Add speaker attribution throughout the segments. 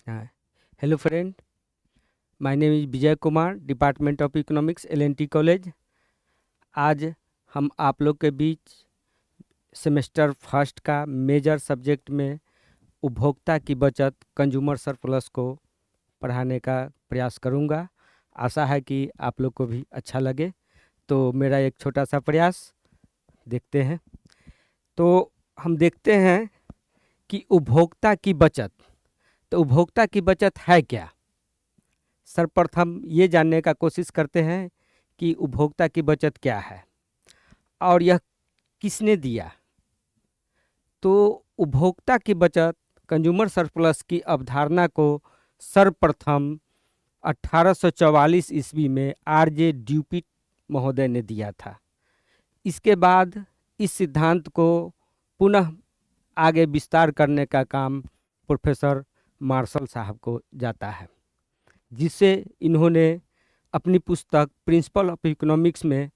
Speaker 1: हाँ, hello friend, my name is Vijay Kumar, department of economics, LNT college. आज हम आप लोग के बीच सेमेस्टर फर्स्ट का मेजर सब्जेक्ट में उपभोक्ता की बचत, कंज्यूमर सरप्लस को पढ़ाने का प्रयास करूंगा। आशा है कि आप लोग को भी अच्छा लगे। तो मेरा एक छोटा सा प्रयास देखते हैं। तो हम देखते हैं कि उपभोक्ता की बचत, तो उपभोक्ता की बचत है क्या। सर्वप्रथम ये जानने का कोशिश करते हैं कि उपभोक्ता की बचत क्या है और यह किसने दिया। तो उपभोक्ता की बचत, कंज्यूमर सरप्लस की अवधारणा को सर्वप्रथम 1844 ईस्वी में आरजे ड्यूपिट महोदय ने दिया था। इसके बाद इस सिद्धांत को पुनः आगे विस्तार करने का काम प्रोफेसर मार्शल साहब को जाता है, जिसे इन्होंने अपनी पुस्तक प्रिंसिपल ऑफ इकोनॉमिक्स में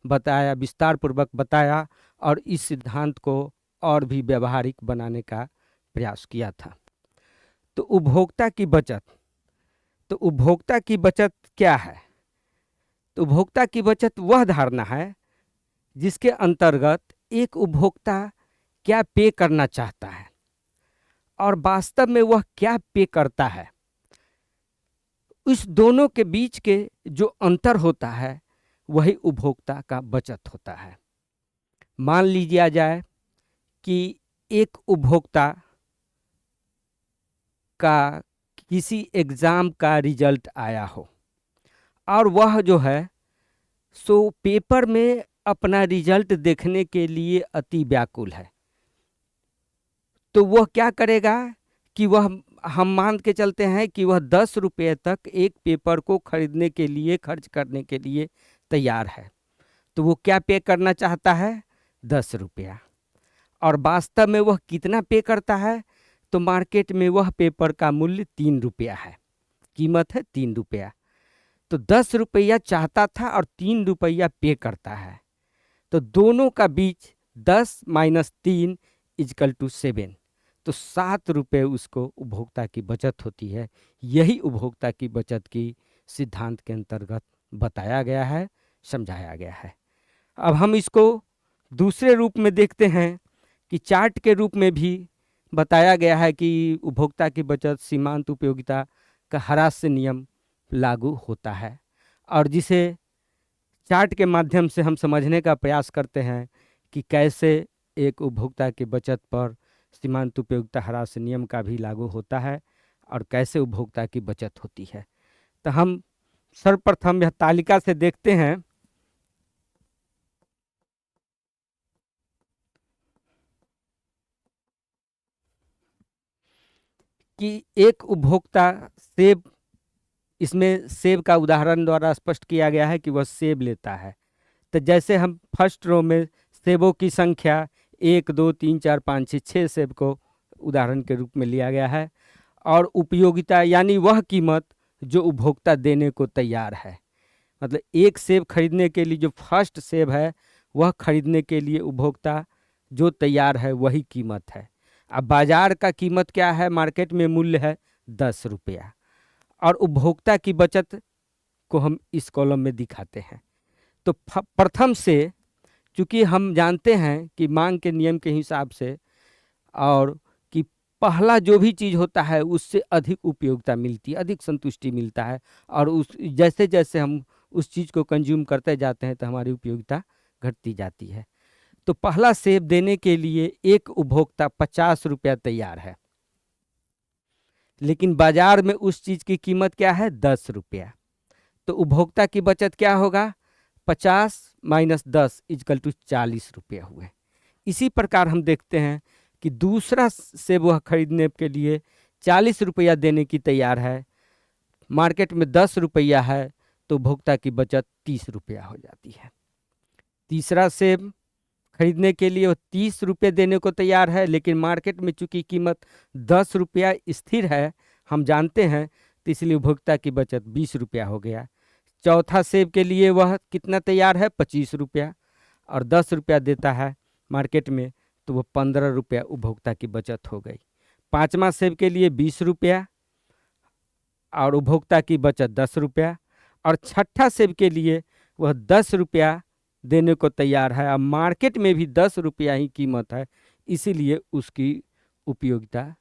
Speaker 1: बताया, विस्तार पूर्वक बताया और इस सिद्धांत को और भी व्यवहारिक बनाने का प्रयास किया था। तो उपभोक्ता की बचत, तो उपभोक्ता की बचत क्या है। तो उपभोक्ता की बचत वह धारणा है जिसके अंतर्गत एक उपभोक्ता क्या पे करना चाहता है और वास्तव में वह क्या पे करता है, इस दोनों के बीच के जो अंतर होता है वही उपभोक्ता का बचत होता है। मान लीजिए जाए कि एक उपभोक्ता का किसी एग्ज़ाम का रिजल्ट आया हो और वह जो है सो पेपर में अपना रिजल्ट देखने के लिए अति व्याकुल है। तो वह क्या करेगा कि वह, हम मान के चलते हैं कि वह 10 रुपये तक एक पेपर को खरीदने के लिए, खर्च करने के लिए तैयार है। तो वो क्या पे करना चाहता है, 10 रुपया। और वास्तव में वह कितना पे करता है, तो मार्केट में वह पेपर का मूल्य 3 रुपया है, कीमत है 3 रुपया। तो 10 रुपया चाहता था और 3 रुपया पे करता है। तो दोनों का बीच 10 माइनस 3 इजकल टू 7, तो 7 रुपये उसको उपभोक्ता की बचत होती है। यही उपभोक्ता की बचत की सिद्धांत के अंतर्गत बताया गया है, समझाया गया है। अब हम इसको दूसरे रूप में देखते हैं कि चार्ट के रूप में भी बताया गया है कि उपभोक्ता की बचत सीमांत उपयोगिता का ह्रास नियम लागू होता है, और जिसे चार्ट के माध्यम से हम समझने का प्रयास करते हैं कि कैसे एक उपभोक्ता की बचत पर सीमांत उपयोगिता ह्रास नियम का भी लागू होता है और कैसे उपभोक्ता की बचत होती है। तो हम सर्वप्रथम यह तालिका से देखते हैं कि एक उपभोक्ता सेब, इसमें सेब का उदाहरण द्वारा स्पष्ट किया गया है कि वह सेब लेता है। तो जैसे हम फर्स्ट रो में सेबों की संख्या 1 2 3 4 5 6 6 सेब को उदाहरण के रूप में लिया गया है, और उपयोगिता यानी वह कीमत जो उपभोक्ता देने को तैयार है। मतलब एक सेब खरीदने के लिए जो फर्स्ट सेब है वह खरीदने के लिए उपभोक्ता जो तैयार है वही कीमत है। अब बाजार का कीमत क्या है, मार्केट में मूल्य है 10 रुपया, और उपभोक्ता की बचत को हम इस कॉलम में दिखाते हैं। तो प्रथम से, चूंकि हम जानते हैं कि मांग के नियम के हिसाब से और कि पहला जो भी चीज़ होता है उससे अधिक उपयोगिता मिलती है, अधिक संतुष्टि मिलता है, और उस जैसे जैसे हम उस चीज़ को कंज्यूम करते जाते हैं तो हमारी उपयोगिता घटती जाती है। तो पहला सेब देने के लिए एक उपभोक्ता 50 रुपया तैयार है, लेकिन बाजार में उस चीज़ की कीमत क्या है, 10 रुपया। तो उपभोक्ता की बचत क्या होगा, 50 माइनस 10 इजकल टू 40 रुपया हुए। इसी प्रकार हम देखते हैं कि दूसरा सेब वह खरीदने के लिए 40 रुपया देने की तैयार है, मार्केट में 10 रुपया है, तो उपभोक्ता की बचत 30 रुपया हो जाती है। तीसरा सेब खरीदने के लिए वो 30 रुपये देने को तैयार है, लेकिन मार्केट में चूंकि कीमत 10 रुपया स्थिर है, हम जानते हैं, तो इसलिए उपभोक्ता की बचत 20 रुपया हो गया। चौथा सेब के लिए वह कितना तैयार है, 25 रुपया, और 10 रुपया देता है मार्केट में, तो वह 15 रुपया उपभोक्ता की बचत हो गई। पाँचवा सेब के लिए 20 रुपया, और उपभोक्ता की बचत 10 रुपया, और छठा सेब के लिए वह 10 रुपया देने को तैयार है। अब मार्केट में भी 10 रुपया ही कीमत है, इसीलिए उसकी उपयोगिता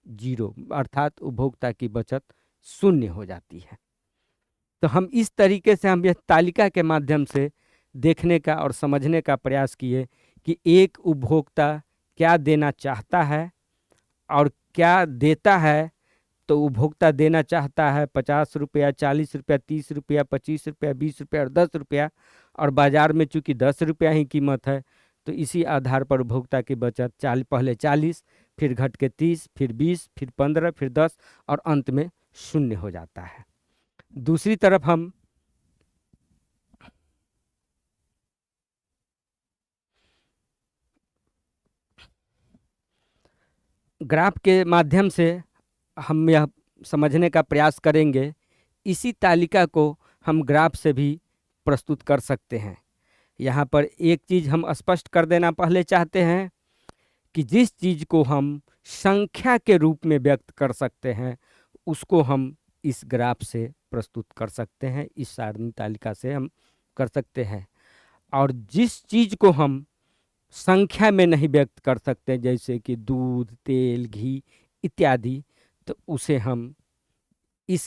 Speaker 1: 0, अर्थात उपभोक्ता की बचत 0 हो जाती है। तो हम इस तरीके से हम यह तालिका के माध्यम से देखने का और समझने का प्रयास किए कि एक उपभोक्ता क्या देना चाहता है और क्या देता है। तो उपभोक्ता देना चाहता है 50 रुपया, 40 रुपया, 30 रुपया, 25 रुपया, 20 रुपया और 10 रुपया, और बाजार में चूंकि 10 रुपया ही कीमत है, तो इसी आधार पर उपभोक्ता की बचत पहले 40, फिर घट के 30, फिर 20, फिर 15, फिर 10 और अंत में 0 हो जाता है। दूसरी तरफ हम ग्राफ के माध्यम से हम यह समझने का प्रयास करेंगे। इसी तालिका को हम ग्राफ से भी प्रस्तुत कर सकते हैं। यहाँ पर एक चीज़ हम स्पष्ट कर देना पहले चाहते हैं कि जिस चीज़ को हम संख्या के रूप में व्यक्त कर सकते हैं उसको हम इस ग्राफ से प्रस्तुत कर सकते हैं, इस सारणी तालिका से हम कर सकते हैं। और जिस चीज़ को हम संख्या में नहीं व्यक्त कर सकते, जैसे कि दूध, तेल, घी इत्यादि, तो उसे हम इस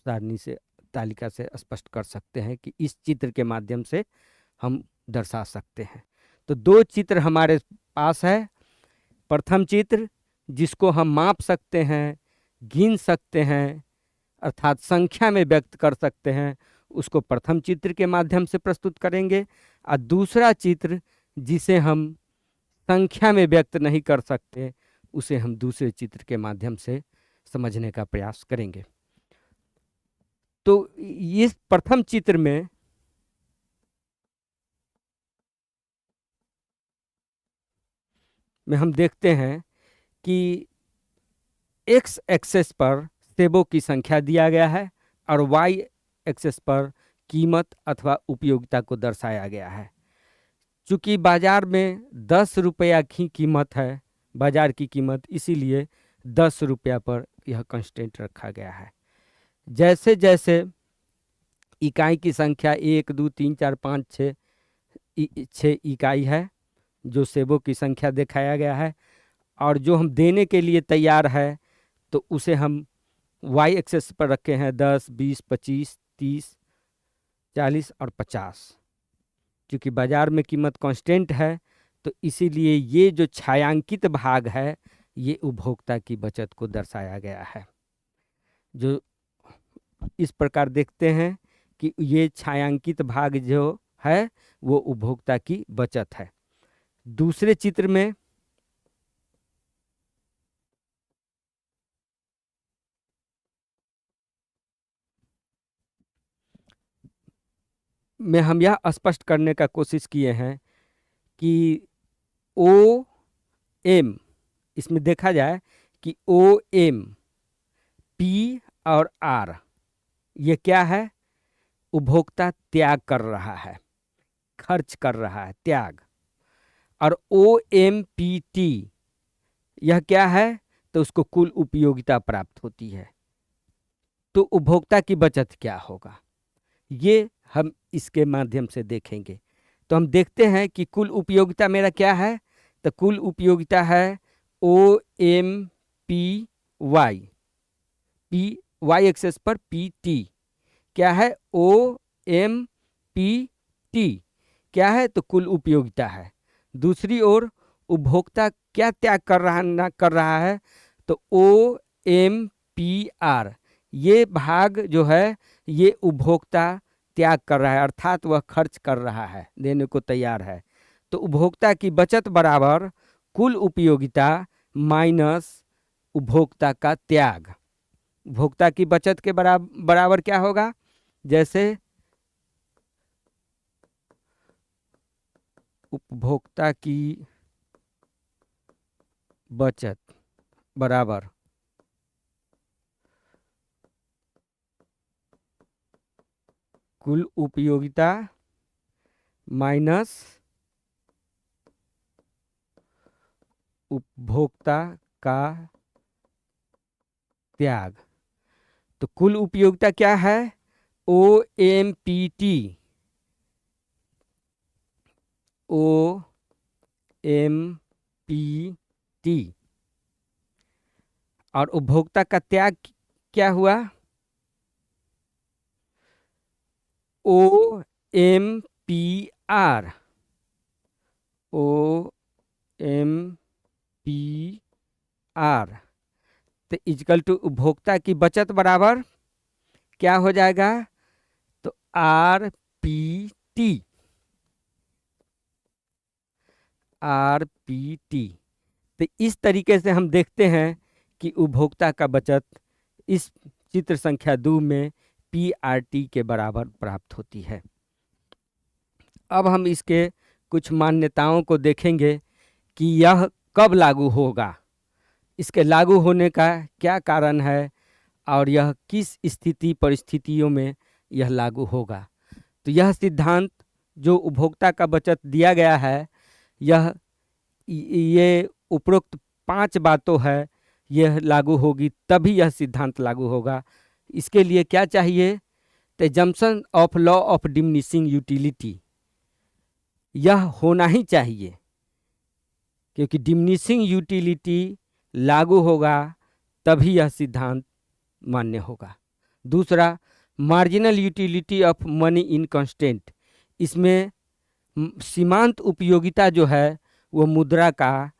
Speaker 1: सारणी से तालिका से स्पष्ट कर सकते हैं कि इस चित्र के माध्यम से हम दर्शा सकते हैं। तो दो चित्र हमारे पास है। प्रथम चित्र जिसको हम माप सकते हैं, गिन सकते हैं, अर्थात संख्या में व्यक्त कर सकते हैं, उसको प्रथम चित्र के माध्यम से प्रस्तुत करेंगे। और दूसरा चित्र जिसे हम संख्या में व्यक्त नहीं कर सकते, उसे हम दूसरे चित्र के माध्यम से समझने का प्रयास करेंगे। तो इस प्रथम चित्र में हम देखते हैं कि एक्स एक्सेस पर सेबों की संख्या दिया गया है और वाई एक्सेस पर कीमत अथवा उपयोगिता को दर्शाया गया है। चूंकि बाजार में 10 रुपया की कीमत है, बाजार की कीमत, इसीलिए 10 रुपया पर यह कंस्टेंट रखा गया है। जैसे जैसे इकाई की संख्या 1, 2, 3, 4, 5, 6 इकाई है जो सेबों की संख्या दिखाया गया है, और जो हम देने के लिए तैयार है तो उसे हम वाई एक्सेस पर रखे हैं 10, 20, 25, 30, 40 और 50। क्योंकि बाजार में कीमत कांस्टेंट है तो इसीलिए ये जो छायांकित भाग है ये उपभोक्ता की बचत को दर्शाया गया है। जो इस प्रकार देखते हैं कि ये छायांकित भाग जो है वो उपभोक्ता की बचत है। दूसरे चित्र में हम यह स्पष्ट करने का कोशिश किए हैं कि ओ एम, इसमें देखा जाए कि ओ एम, पी और आर ये क्या है? उपभोक्ता त्याग कर रहा है, खर्च कर रहा है, त्याग। और ओ एम पी टी यह क्या है? तो उसको कुल उपयोगिता प्राप्त होती है। तो उपभोक्ता की बचत क्या होगा ये हम इसके माध्यम से देखेंगे। तो हम देखते हैं कि कुल उपयोगिता मेरा क्या है। तो कुल उपयोगिता है O M P Y, P Y axis पर पी टी क्या है? ओ एम पी टी क्या है? तो कुल उपयोगिता है। दूसरी ओर उपभोक्ता क्या त्याग कर रहा ना कर रहा है? तो ओ एम पी आर ये भाग जो है ये उपभोक्ता त्याग कर रहा है, अर्थात वह खर्च कर रहा है, देने को तैयार है। तो उपभोक्ता की बचत बराबर कुल उपयोगिता माइनस उपभोक्ता का त्याग। उपभोक्ता की बचत के बराबर क्या होगा? जैसे उपभोक्ता की बचत बराबर कुल उपयोगिता माइनस उपभोक्ता का त्याग। तो कुल उपयोगिता क्या है? OMPT, OMPT। और उपभोक्ता का त्याग क्या हुआ? OMPR, OMPR। तो इजकल टू उपभोक्ता की बचत बराबर क्या हो जाएगा? तो RPT, RPT। तो इस तरीके से हम देखते हैं कि उपभोक्ता का बचत इस चित्र संख्या 2 में PRT के बराबर प्राप्त होती है। अब हम इसके कुछ मान्यताओं को देखेंगे कि यह कब लागू होगा, इसके लागू होने का क्या कारण है और यह किस स्थिति परिस्थितियों में यह लागू होगा। तो यह सिद्धांत जो उपभोक्ता का बचत दिया गया है, ये उपरोक्त 5 बातों है, यह लागू होगी तभी यह सिद्धांत लागू होगा। इसके लिए क्या चाहिए? The जम्पशन of law of diminishing utility, यह होना ही चाहिए, क्योंकि डिमिनिशिंग यूटिलिटी लागू होगा तभी यह सिद्धांत मान्य होगा। दूसरा, marginal utility of money in constant, इसमें सीमांत उपयोगिता जो है वो मुद्रा का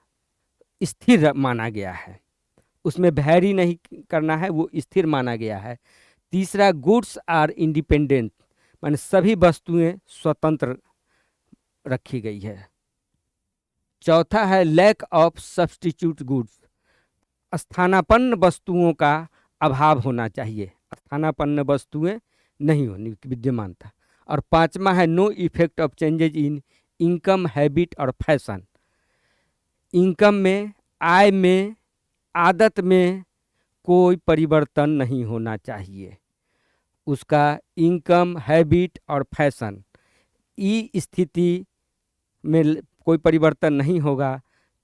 Speaker 1: स्थिर माना गया है, उसमें वैरी नहीं करना है, वो स्थिर माना गया है। तीसरा, गुड्स आर इंडिपेंडेंट, माने सभी वस्तुएं स्वतंत्र रखी गई है। चौथा है लैक ऑफ सब्स्टिट्यूट गुड्स, स्थानापन्न वस्तुओं का अभाव होना चाहिए, स्थानापन्न वस्तुएं नहीं होनी विद्यमानता। और पांचवा है no effect of changes in income habit और फैशन, इनकम में, आय में, आदत में कोई परिवर्तन नहीं होना चाहिए। उसका इनकम, हैबिट और फैशन, ई स्थिति में कोई परिवर्तन नहीं होगा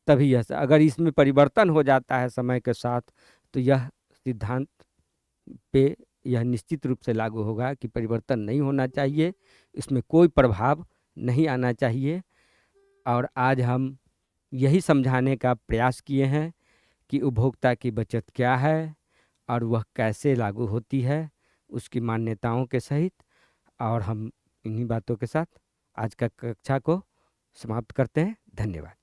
Speaker 1: तभी यह, अगर इसमें परिवर्तन हो जाता है समय के साथ तो यह सिद्धांत पे यह निश्चित रूप से लागू होगा कि परिवर्तन नहीं होना चाहिए, इसमें कोई प्रभाव नहीं आना चाहिए। और आज हम यही समझाने का प्रयास किए हैं कि उपभोक्ता की बचत क्या है और वह कैसे लागू होती है, उसकी मान्यताओं के सहित। और हम इन्हीं बातों के साथ आज का कक्षा को समाप्त करते हैं। धन्यवाद।